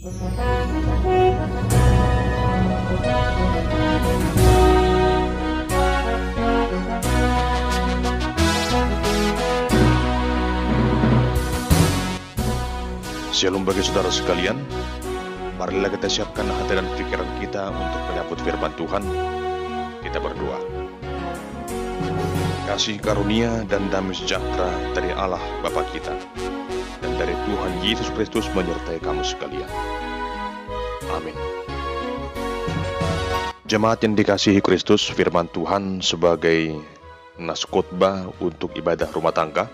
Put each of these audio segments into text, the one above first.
Shalom bagi saudara sekalian, marilah kita siapkan hati dan pikiran kita untuk menyambut firman Tuhan. Kita berdoa. Kasih karunia dan damai sejahtera dari Allah Bapa kita dan dari Tuhan Yesus Kristus menyertai kamu sekalian. Amin. Jemaat yang dikasihi Kristus, firman Tuhan sebagai nas khotbah untuk ibadah rumah tangga,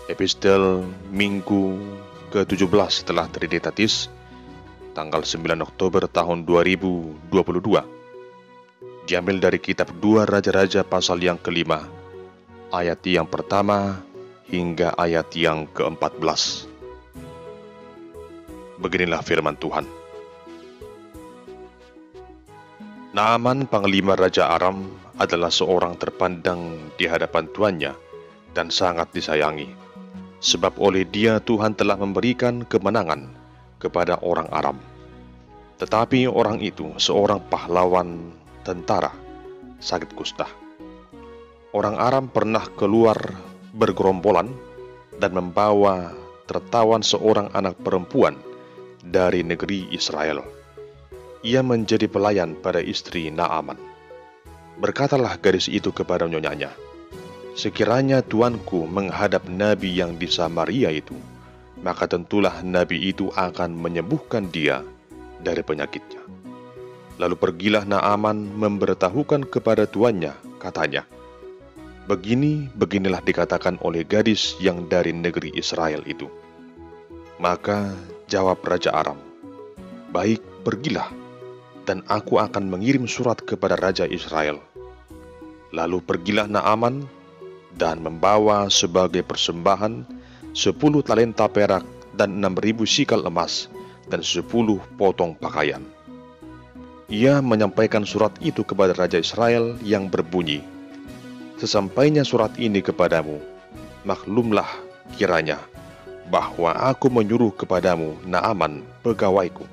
epistel Minggu ke-17 setelah Trinitatis, tanggal 9 Oktober tahun 2022. Diambil dari kitab 2 Raja-Raja pasal yang kelima, ayat yang pertama hingga ayat yang ke-14. Beginilah firman Tuhan. Naaman, panglima Raja Aram, adalah seorang terpandang di hadapan tuannya dan sangat disayangi. Sebab oleh dia Tuhan telah memberikan kemenangan kepada orang Aram. Tetapi orang itu seorang pahlawan tentara, sakit kusta. Orang Aram pernah keluar bergerombolan dan membawa tertawan seorang anak perempuan dari negeri Israel. Ia menjadi pelayan pada istri Naaman. Berkatalah gadis itu kepada nyonyanya, "Sekiranya tuanku menghadap nabi yang di Samaria itu, maka tentulah nabi itu akan menyembuhkan dia dari penyakitnya." Lalu pergilah Naaman memberitahukan kepada tuannya, katanya, "Beginilah dikatakan oleh gadis yang dari negeri Israel itu." Maka jawab Raja Aram, "Baik, pergilah, dan aku akan mengirim surat kepada Raja Israel." Lalu pergilah Naaman dan membawa sebagai persembahan 10 talenta perak dan 6.000 sikal emas dan 10 potong pakaian. Ia menyampaikan surat itu kepada Raja Israel yang berbunyi, "Sesampainya surat ini kepadamu, maklumlah kiranya bahwa aku menyuruh kepadamu Naaman pegawaiku,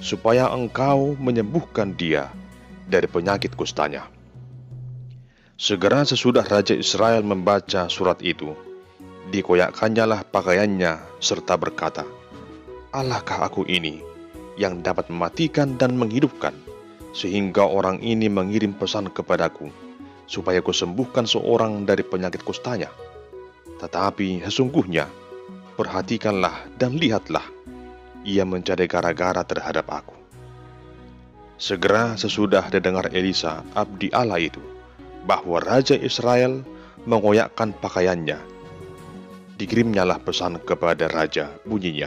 supaya engkau menyembuhkan dia dari penyakit kustanya." Segera sesudah Raja Israel membaca surat itu, dikoyakkannyalah pakaiannya serta berkata, "Allahkah aku ini yang dapat mematikan dan menghidupkan, sehingga orang ini mengirim pesan kepadaku, supaya kusembuhkan seorang dari penyakit kustanya? Tetapi sesungguhnya, perhatikanlah dan lihatlah, ia mencari gara-gara terhadap aku." Segera sesudah didengar Elisa, abdi Allah itu, bahwa Raja Israel mengoyakkan pakaiannya, dikirimnyalah pesan kepada Raja, bunyinya,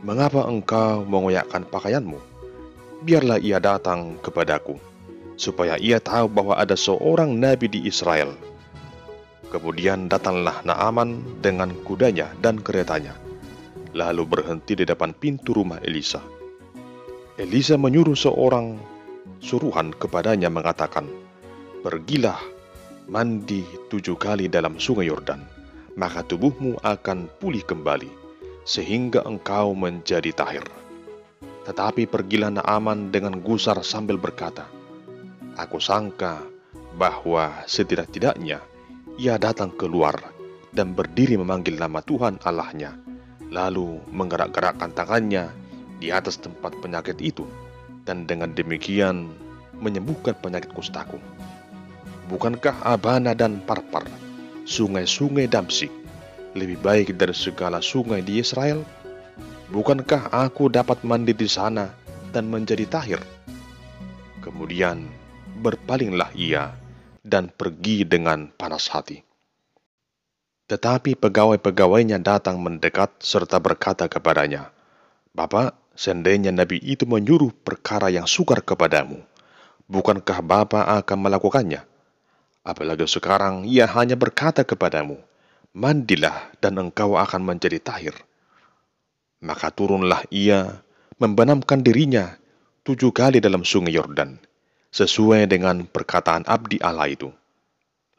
"Mengapa engkau mengoyakkan pakaianmu? Biarlah ia datang kepadaku, supaya ia tahu bahwa ada seorang nabi di Israel." Kemudian datanglah Naaman dengan kudanya dan keretanya, lalu berhenti di depan pintu rumah Elisa. Elisa menyuruh seorang suruhan kepadanya mengatakan, "Pergilah, mandi 7 kali dalam sungai Yordan, maka tubuhmu akan pulih kembali, sehingga engkau menjadi tahir." Tetapi pergilah Naaman dengan gusar sambil berkata, "Aku sangka bahwa setidak-tidaknya ia datang keluar dan berdiri memanggil nama Tuhan Allahnya, lalu menggerak-gerakkan tangannya di atas tempat penyakit itu, dan dengan demikian menyembuhkan penyakit kustaku. Bukankah Abana dan Parpar, sungai-sungai Damsyik, lebih baik dari segala sungai di Israel? Bukankah aku dapat mandi di sana dan menjadi tahir?" Kemudian berpalinglah ia dan pergi dengan panas hati. Tetapi pegawai-pegawainya datang mendekat serta berkata kepadanya, "Bapak, seandainya nabi itu menyuruh perkara yang sukar kepadamu, bukankah Bapak akan melakukannya? Apalagi sekarang ia hanya berkata kepadamu, 'Mandilah dan engkau akan menjadi tahir.'" Maka turunlah ia membenamkan dirinya 7 kali dalam sungai Yordan, sesuai dengan perkataan abdi Allah itu.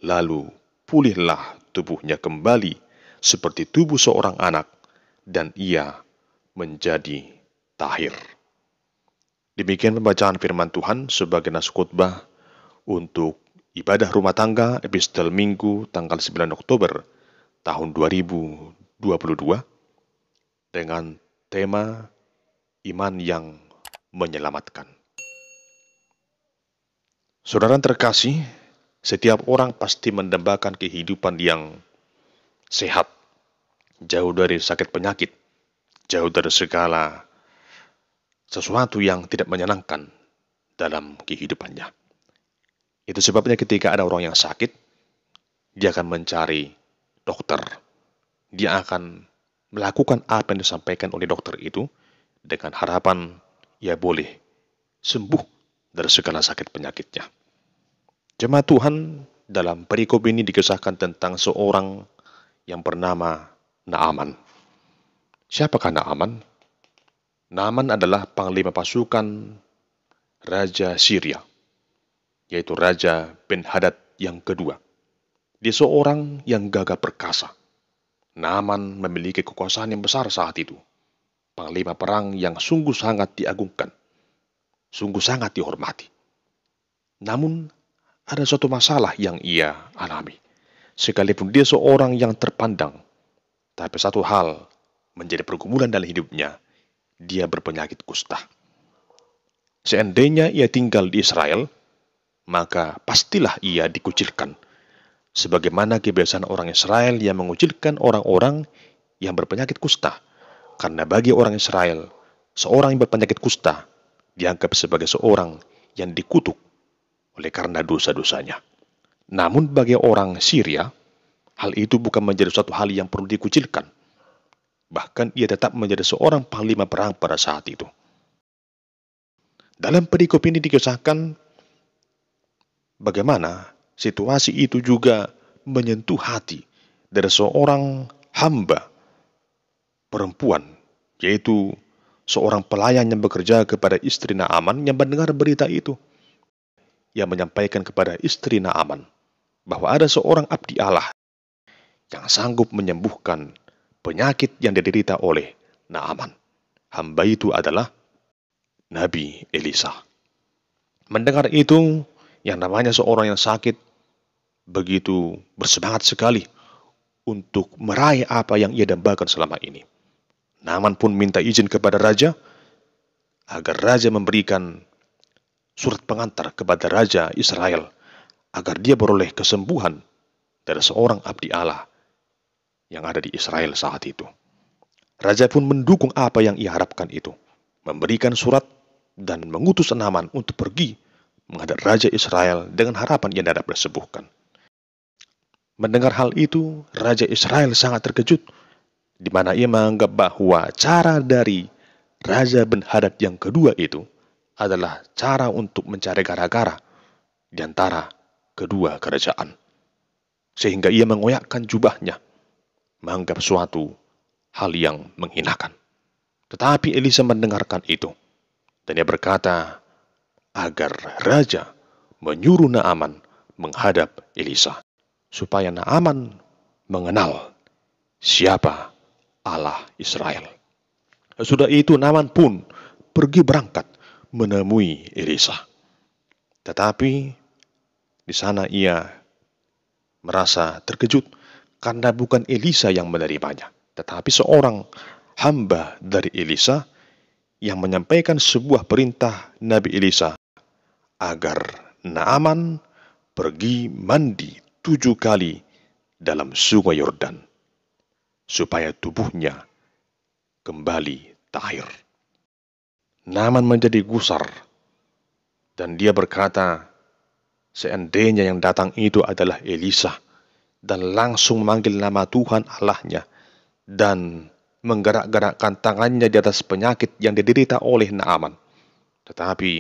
Lalu pulihlah tubuhnya kembali seperti tubuh seorang anak, dan ia menjadi Tahir. Demikian pembacaan firman Tuhan sebagai nas khotbah untuk ibadah rumah tangga epistel Minggu tanggal 9 Oktober tahun 2022 dengan tema iman yang menyelamatkan. Saudara terkasih, setiap orang pasti mendambakan kehidupan yang sehat, jauh dari sakit penyakit, jauh dari segala sesuatu yang tidak menyenangkan dalam kehidupannya. Itu sebabnya ketika ada orang yang sakit, dia akan mencari dokter. Dia akan melakukan apa yang disampaikan oleh dokter itu dengan harapan ia boleh sembuh dari segala sakit penyakitnya. Jemaat Tuhan, dalam perikop ini dikisahkan tentang seorang yang bernama Naaman. Siapakah Naaman? Naaman adalah panglima pasukan Raja Syria, yaitu Raja Ben-Hadad yang kedua. Dia seorang yang gagah perkasa. Naaman memiliki kekuasaan yang besar saat itu. Panglima perang yang sungguh sangat diagungkan, sungguh sangat dihormati. Namun, ada suatu masalah yang ia alami. Sekalipun dia seorang yang terpandang, tapi satu hal menjadi pergumulan dalam hidupnya, dia berpenyakit kusta. Seandainya ia tinggal di Israel, maka pastilah ia dikucilkan. Sebagaimana kebiasaan orang Israel yang mengucilkan orang-orang yang berpenyakit kusta. Karena bagi orang Israel, seorang yang berpenyakit kusta dianggap sebagai seorang yang dikutuk oleh karena dosa-dosanya. Namun bagi orang Syria, hal itu bukan menjadi suatu hal yang perlu dikucilkan. Bahkan ia tetap menjadi seorang panglima perang pada saat itu. Dalam perikop ini dikisahkan bagaimana situasi itu juga menyentuh hati dari seorang hamba perempuan, yaitu seorang pelayan yang bekerja kepada istri Naaman yang mendengar berita itu. Ia menyampaikan kepada istri Naaman bahwa ada seorang abdi Allah yang sanggup menyembuhkan penyakit yang diderita oleh Naaman. Hamba itu adalah Nabi Elisa. Mendengar itu, yang namanya seorang yang sakit begitu bersemangat sekali untuk meraih apa yang ia dambakan selama ini. Naaman pun minta izin kepada raja agar raja memberikan surat pengantar kepada Raja Israel agar dia beroleh kesembuhan dari seorang abdi Allah yang ada di Israel saat itu. Raja pun mendukung apa yang ia harapkan itu, memberikan surat dan mengutus Naaman untuk pergi menghadap Raja Israel dengan harapan ia dapat disembuhkan. Mendengar hal itu, Raja Israel sangat terkejut, di mana ia menganggap bahwa cara dari Raja Ben-Hadad yang kedua itu adalah cara untuk mencari gara-gara di antara kedua kerajaan. Sehingga ia mengoyakkan jubahnya, menganggap suatu hal yang menghinakan. Tetapi Elisa mendengarkan itu, dan ia berkata agar raja menyuruh Naaman menghadap Elisa, supaya Naaman mengenal siapa Allah Israel. Sudah itu Naaman pun pergi berangkat menemui Elisa. Tetapi di sana ia merasa terkejut karena bukan Elisa yang menerimanya, tetapi seorang hamba dari Elisa yang menyampaikan sebuah perintah Nabi Elisa agar Naaman pergi mandi 7 kali dalam sungai Yordan supaya tubuhnya kembali tahir. Naaman menjadi gusar dan dia berkata, seandainya yang datang itu adalah Elisa, dan langsung memanggil nama Tuhan Allahnya dan menggerak-gerakkan tangannya di atas penyakit yang diderita oleh Naaman. Tetapi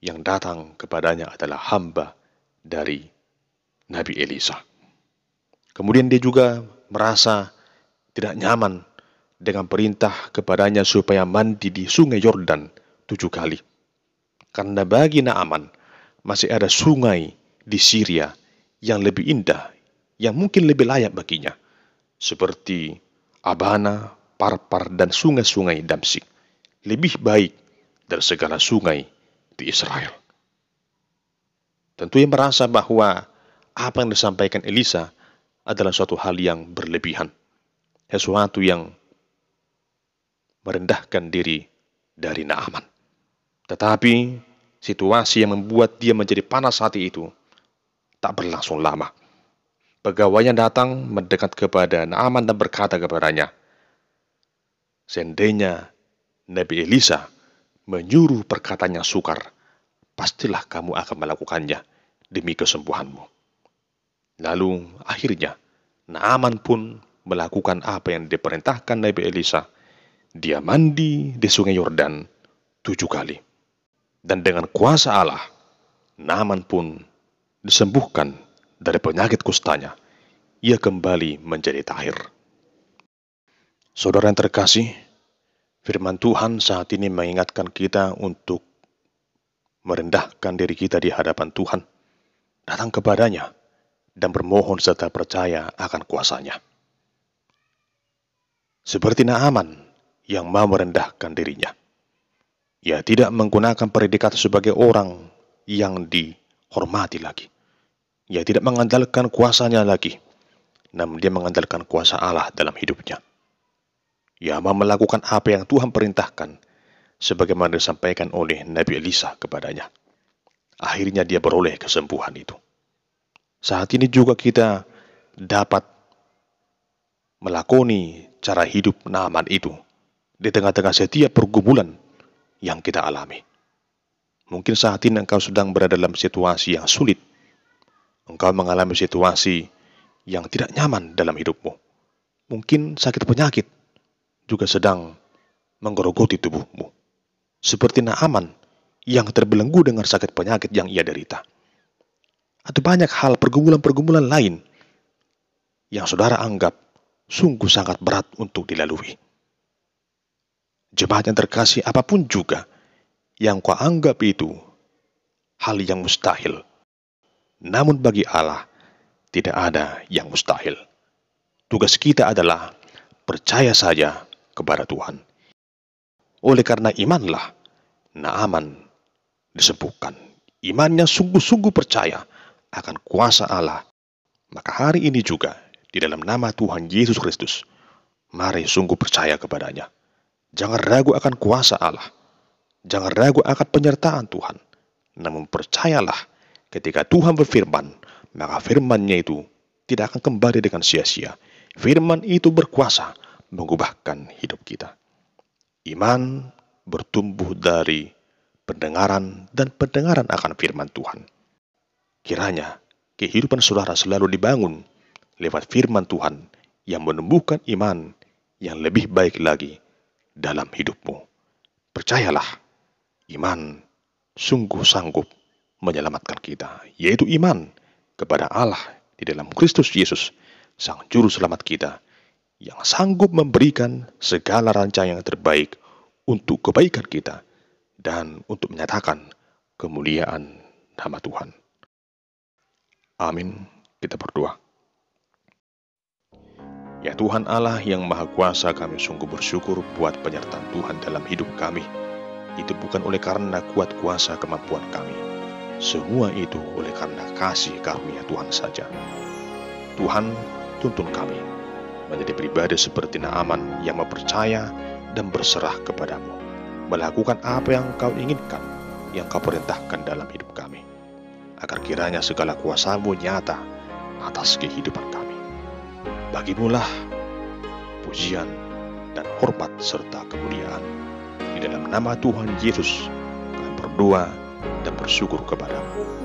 yang datang kepadanya adalah hamba dari Nabi Elisa. Kemudian dia juga merasa tidak nyaman dengan perintah kepadanya supaya mandi di sungai Yordan 7 kali. Karena bagi Naaman masih ada sungai di Syria yang lebih indah, yang mungkin lebih layak baginya, seperti Abana, Parpar dan sungai-sungai Damsyik lebih baik dari segala sungai di Israel. Tentu ia merasa bahwa apa yang disampaikan Elisa adalah suatu hal yang berlebihan, sesuatu yang merendahkan diri dari Naaman. Tetapi situasi yang membuat dia menjadi panas hati itu tak berlangsung lama. Pegawainya datang mendekat kepada Naaman dan berkata kepadanya, "Seandainya Nabi Elisa menyuruh perkataan yang sukar, pastilah kamu akan melakukannya demi kesembuhanmu." Lalu akhirnya Naaman pun melakukan apa yang diperintahkan Nabi Elisa. Dia mandi di sungai Yordan 7 kali. Dan dengan kuasa Allah, Naaman pun disembuhkan dari penyakit kustanya. Ia kembali menjadi tahir. Saudara yang terkasih, firman Tuhan saat ini mengingatkan kita untuk merendahkan diri kita di hadapan Tuhan, datang kepadanya, dan bermohon serta percaya akan kuasanya. Seperti Naaman yang mau merendahkan dirinya. Ia tidak menggunakan predikat sebagai orang yang dihormati lagi. Ia tidak mengandalkan kuasanya lagi, namun dia mengandalkan kuasa Allah dalam hidupnya. Ia mau melakukan apa yang Tuhan perintahkan, sebagaimana disampaikan oleh Nabi Elisa kepadanya. Akhirnya dia beroleh kesembuhan itu. Saat ini juga kita dapat melakoni cara hidup Naaman itu di tengah-tengah setiap pergumulan yang kita alami. Mungkin saat ini engkau sedang berada dalam situasi yang sulit. Engkau mengalami situasi yang tidak nyaman dalam hidupmu. Mungkin sakit penyakit juga sedang menggerogoti tubuhmu. Seperti Naaman yang terbelenggu dengan sakit penyakit yang ia derita. Atau banyak hal pergumulan-pergumulan lain yang saudara anggap sungguh sangat berat untuk dilalui. Jemaat yang terkasih, apapun juga yang kau anggap itu hal yang mustahil, namun bagi Allah tidak ada yang mustahil. Tugas kita adalah percaya saja kepada Tuhan. Oleh karena imanlah Naaman disembuhkan. Imannya sungguh-sungguh percaya akan kuasa Allah. Maka hari ini juga di dalam nama Tuhan Yesus Kristus, mari sungguh percaya kepadanya. Jangan ragu akan kuasa Allah. Jangan ragu akan penyertaan Tuhan. Namun percayalah ketika Tuhan berfirman, maka firman-Nya itu tidak akan kembali dengan sia-sia. Firman itu berkuasa mengubahkan hidup kita. Iman bertumbuh dari pendengaran dan pendengaran akan firman Tuhan. Kiranya kehidupan saudara selalu dibangun lewat firman Tuhan yang menumbuhkan iman yang lebih baik lagi dalam hidupmu. Percayalah, iman sungguh sanggup menyelamatkan kita, yaitu iman kepada Allah di dalam Kristus Yesus, Sang Juru Selamat kita, yang sanggup memberikan segala rancangan yang terbaik untuk kebaikan kita dan untuk menyatakan kemuliaan nama Tuhan. Amin. Kita berdoa. Ya Tuhan Allah yang Maha Kuasa, kami sungguh bersyukur buat penyertaan Tuhan dalam hidup kami. Itu bukan oleh karena kuat kuasa kemampuan kami. Semua itu oleh karena kasih karunia Tuhan saja. Tuhan, tuntun kami menjadi pribadi seperti Naaman yang mempercaya dan berserah kepadamu, melakukan apa yang Kau inginkan, yang Kau perintahkan dalam hidup kami, agar kiranya segala kuasa-Mu nyata atas kehidupan kami. Bagimulah pujian dan hormat serta kemuliaan. Di dalam nama Tuhan Yesus kami berdoa dan bersyukur kepadamu.